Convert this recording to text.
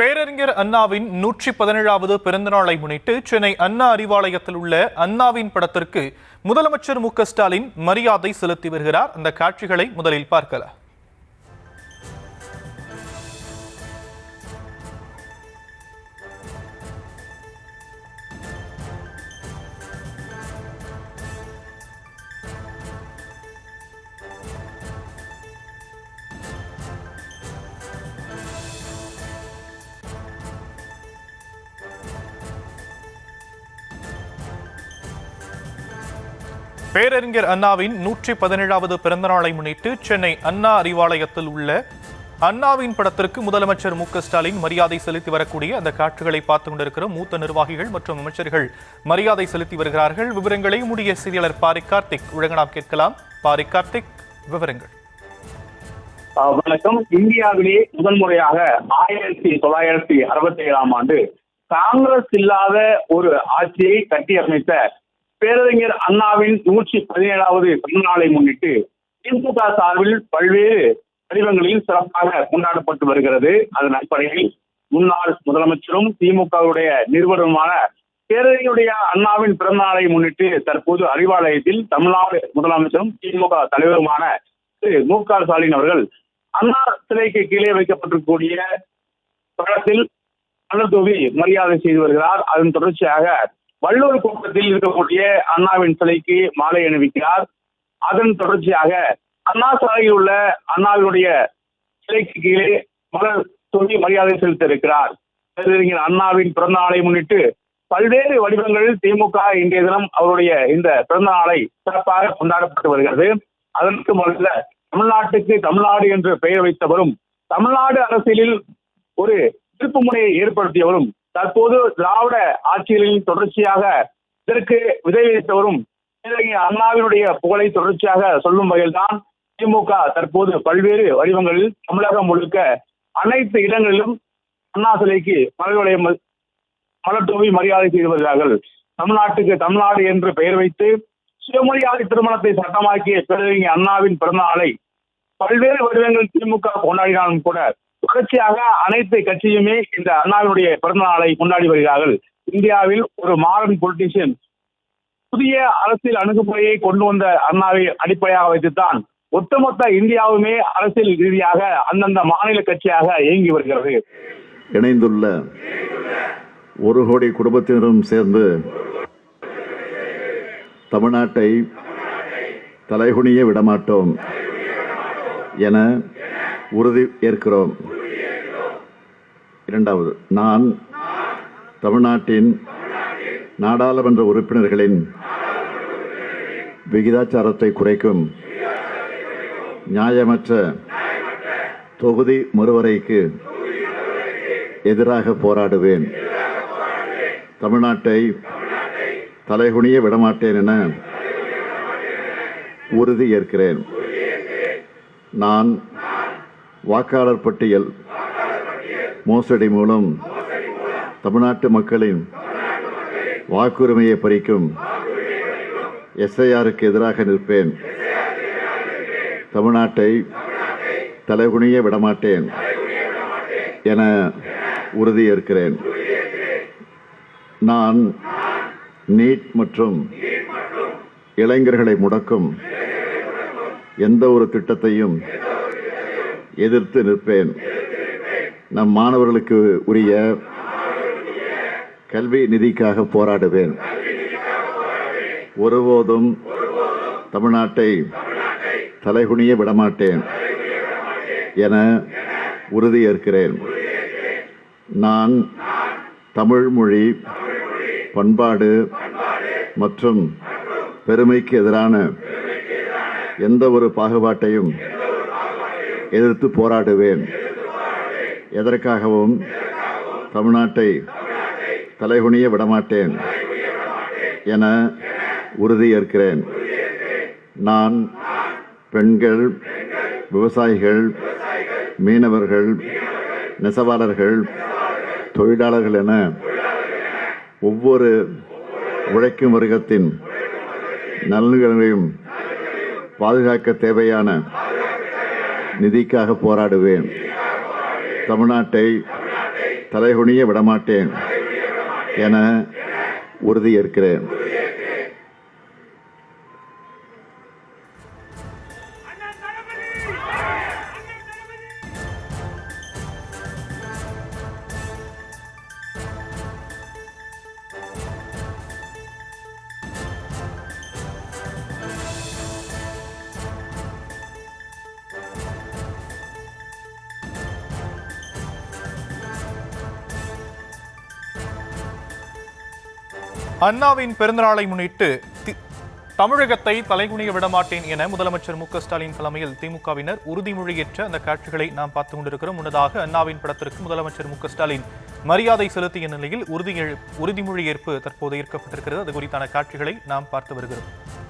பேரறிஞர் அண்ணாவின் 117வது பிறந்த நாளை முன்னிட்டு சென்னை அண்ணா அறிவாலயத்தில் உள்ள அண்ணாவின் படத்திற்கு முதலமைச்சர் மு.க.ஸ்டாலின் மரியாதை செலுத்தி வருகிறார். அந்த காட்சிகளை முதலில் பார்க்கலாம். பேரறிஞர் அண்ணாவின் 117வது பிறந்த நாளை முன்னிட்டு சென்னை அண்ணா அறிவாலயத்தில் உள்ள அண்ணாவின் படத்திற்கு முதலமைச்சர் மு.க.ஸ்டாலின் மரியாதை செலுத்தி வரக்கூடிய அந்த காட்சிகளை பார்த்துக் கொண்டிருக்கிற மூத்த நிர்வாகிகள் மற்றும் அமைச்சர்கள் மரியாதை செலுத்தி வருகிறார்கள். விவரங்களை உடைய செய்தியாளர் பாரி கார்த்திக் வழங்கலாம் கேட்கலாம். பாரி கார்த்திக், விவரங்கள். வணக்கம். இந்தியாவிலே முதன்முறையாக 1967ஆம் ஆண்டு காங்கிரஸ் இல்லாத ஒரு ஆட்சியை கட்டியமைத்த பேரறிஞர் அண்ணாவின் 117வது பிறந்த நாளை முன்னிட்டு திமுக சார்பில் பல்வேறு வடிவங்களில் சிறப்பாக கொண்டாடப்பட்டு வருகிறது. அதன் அடிப்படையில் முன்னாள் முதலமைச்சரும் திமுகவுடைய நிறுவனருமான பேரறிஞருடைய அண்ணாவின் பிறந்த நாளை முன்னிட்டு தற்போது அறிவாலயத்தில் தமிழ்நாடு முதலமைச்சரும் திமுக தலைவருமான திரு மு.க.ஸ்டாலின் அவர்கள் அண்ணா சிலைக்கு கீழே வைக்கப்பட்டிருக்கக்கூடிய படத்தில் மலர் தூவி மரியாதை செய்து வருகிறார். அதன் தொடர்ச்சியாக வள்ளூர் கோட்டத்தில் இருக்கக்கூடிய அண்ணாவின் சிலைக்கு மாலை அணிவிக்கிறார். அதன் தொடர்ச்சியாக அண்ணா சாலையில் உள்ள அண்ணாவினுடைய சிலைக்கு கீழே மலர் தூவி மரியாதை செலுத்த இருக்கிறார். பேரறிஞர் அண்ணாவின் பிறந்த நாளை முன்னிட்டு பல்வேறு வடிவங்களில் திமுக இன்றைய தினம் அவருடைய இந்த பிறந்த நாளை சிறப்பாக கொண்டாடப்பட்டு வருகிறது. அதற்கு முதல்ல தமிழ்நாட்டுக்கு தமிழ்நாடு என்று பெயர் வைத்தவரும் தமிழ்நாடு அரசியலில் ஒரு திருப்புமுனையை ஏற்படுத்தியவரும் தற்போது திராவிட ஆட்சிகளின் தொடர்ச்சியாக இதற்கு விதைவித்தவரும் அண்ணாவினுடைய புகழை தொடர்ச்சியாக சொல்லும் வகையில்தான் திமுக தற்போது பல்வேறு வடிவங்களில் தமிழகம் முழுக்க அனைத்து இடங்களிலும் அண்ணா சிலைக்கு மலர் தூவி மரியாதை செய்து வருகிறார்கள். தமிழ்நாட்டுக்கு தமிழ்நாடு என்று பெயர் வைத்து சுயமரியாதை திருமணத்தை சட்டமாக்கிய பேரறிஞர் அண்ணாவின் பிறந்த நாளை பல்வேறு வடிவங்களில் திமுக கொண்டாடினாலும் கூட தொடர்ச்சியாக அனைத்து கட்சியுமே இந்த அண்ணாவினுடைய பிறந்த நாளை கொண்டாடி வருகிறார்கள். இந்தியாவில் ஒரு மாடர்ன் பொலிட்டிஷியன் புதிய அரசியல் அணுகுமுறையை கொண்டு வந்த அண்ணாவை அடிப்படையாக வைத்துத்தான் ஒட்டுமொத்த இந்தியாவுமே அரசியல் ரீதியாக அந்தந்த மாநில கட்சியாக இயங்கி வருகிறது. இணைந்துள்ள 1 கோடி குடும்பத்தினரும் சேர்ந்து தமிழ்நாட்டை தலைகுனிய விடமாட்டோம் என உறுதி ஏற்கிறோம். இரண்டாவது, நான் தமிழ்நாட்டின் நாடாளுமன்ற உறுப்பினர்களின் விகிதாச்சாரத்தை குறைக்கும் நியாயமற்ற தொகுதி மறுவரைக்கு எதிராக போராடுவேன். தமிழ்நாட்டை தலைகுனிய விடமாட்டேன் என உறுதி ஏற்கிறேன். நான் வாக்காளர் பட்டியல் மோசடி மூலம் தமிழ்நாட்டு மக்களின் வாக்குரிமையை பறிக்கும் SIRக்கு எதிராக நிற்பேன். தமிழ்நாட்டை தலைகுனிய விடமாட்டேன் என உறுதியேற்கிறேன். நான் நீட் மற்றும் இளைஞர்களை முடக்கும் எந்த ஒரு திட்டத்தையும் எதிர்த்து நிற்பேன். நம் மாணவர்களுக்கு உரிய கல்வி நிதிக்காக போராடுவேன். ஒருபோதும் தமிழ்நாட்டை தலைகுனிய விடமாட்டேன் என உறுதியேற்கிறேன். நான் தமிழ் மொழி, பண்பாடு மற்றும் பெருமைக்கு எதிரான எந்த ஒரு பாகுபாட்டையும் எதிர்த்து போராடுவேன். எதற்காகவும் தமிழ்நாட்டை தலைகுனிய விடமாட்டேன் என உறுதியேற்கிறேன். நான் பெண்கள், விவசாயிகள், மீனவர்கள், நெசவாளர்கள், தொழிலாளர்கள் என ஒவ்வொரு உழைக்கும் வர்க்கத்தின் நலன்களையும் பாதுகாக்க தேவையான நிதிக்காக போராடுவேன். தமிழ்நாட்டை தலைகுனிய விடமாட்டேன் என உறுதியேற்கிறேன். அண்ணாவின் பிறந்தநாளை முன்னிட்டு தமிழகத்தை தலைகுனிய விடமாட்டேன் என முதலமைச்சர் மு.க.ஸ்டாலின் தலைமையில் திமுகவினர் உறுதிமொழியேற்ற அந்த காட்சிகளை நாம் பார்த்துக் கொண்டிருக்கிறோம். முன்னதாக அண்ணாவின் படத்திற்கு முதலமைச்சர் மு.க.ஸ்டாலின் மரியாதை செலுத்திய நிலையில் உறுதிமொழி ஏற்பு தற்போது ஏற்கப்பட்டிருக்கிறது. அது குறித்தான காட்சிகளை நாம் பார்த்து வருகிறோம்.